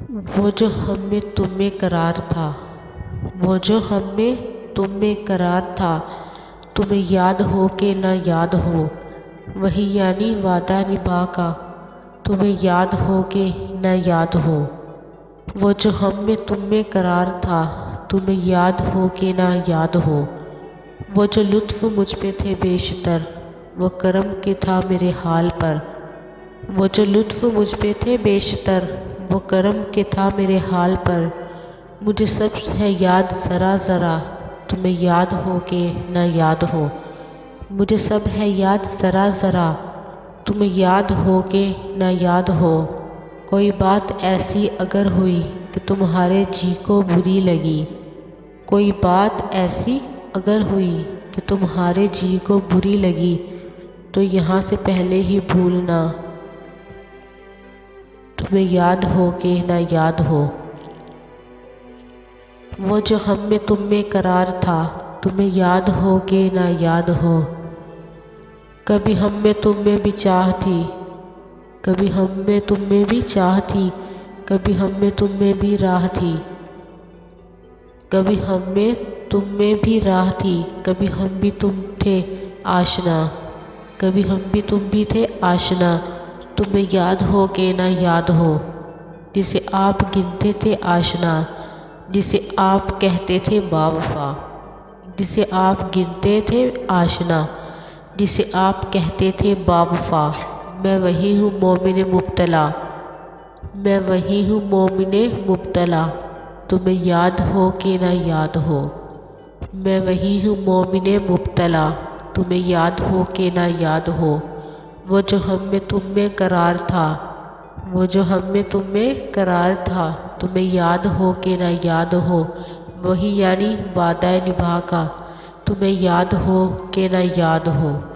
وہ جو ہم میں تم میں قرار تھا، وہ جو ہم میں تم میں قرار تھا، تمہیں یاد ہو کہ نہ یاد ہو، وہی یعنی وعدہ نبھا کا، تمہیں یاد ہو کہ نہ یاد ہو۔ وہ جو ہم میں تم میں قرار تھا، تمہیں یاد ہو کہ نہ یاد ہو۔ وہ جو لطف مجھ پہ تھے بیشتر، وہ کرم کے تھا میرے حال پر۔ وہ جو لطف مجھ پہ تھے بیشتر، وہ کرم کے تھا میرے حال پر۔ مجھے سب ہے یاد ذرا ذرا، تمہیں یاد ہو کہ نہ یاد ہو۔ مجھے سب ہے یاد ذرا ذرا، تمہیں یاد ہو کہ نہ یاد ہو۔ کوئی بات ایسی اگر ہوئی کہ تمہارے جی کو بری لگی، کوئی بات ایسی اگر ہوئی کہ تمہارے جی کو بری لگی، تو یہاں سے پہلے ہی بھولنا، تمہیں یاد ہو کہ نہ یاد ہو۔ وہ جو ہم میں تم میں قرار تھا، تمہیں یاد ہو کہ نہ یاد ہو۔ کبھی ہم میں تم میں بھی چاہ تھی، کبھی ہم میں تم میں بھی چاہ تھی، کبھی ہم میں تم میں بھی راہ تھی، کبھی ہم میں تم میں بھی راہ تھی، کبھی ہم بھی تم تھے آشنا، کبھی ہم بھی تم بھی تھے آشنا، تمہیں یاد ہو کہ نہ یاد ہو۔ جسے آپ گنتے تھے آشنا، جسے آپ کہتے تھے باوفا، جسے آپ گنتے تھے آشنا، جسے آپ کہتے تھے باوفا۔ میں وہی ہوں مومن مبتلا، میں وہی ہوں مومن مبتلا، تمہیں یاد ہو کہ نہ یاد ہو۔ میں وہی ہوں مومن مبتلا، تمہیں یاد ہو کہ نہ یاد ہو۔ وہ جو ہم میں تم میں قرار تھا، وہ جو ہم میں تم میں قرار تھا، تمہیں یاد ہو کہ نہ یاد ہو، وہی یعنی وعدہ نبھا کا، تمہیں یاد ہو کہ نہ یاد ہو۔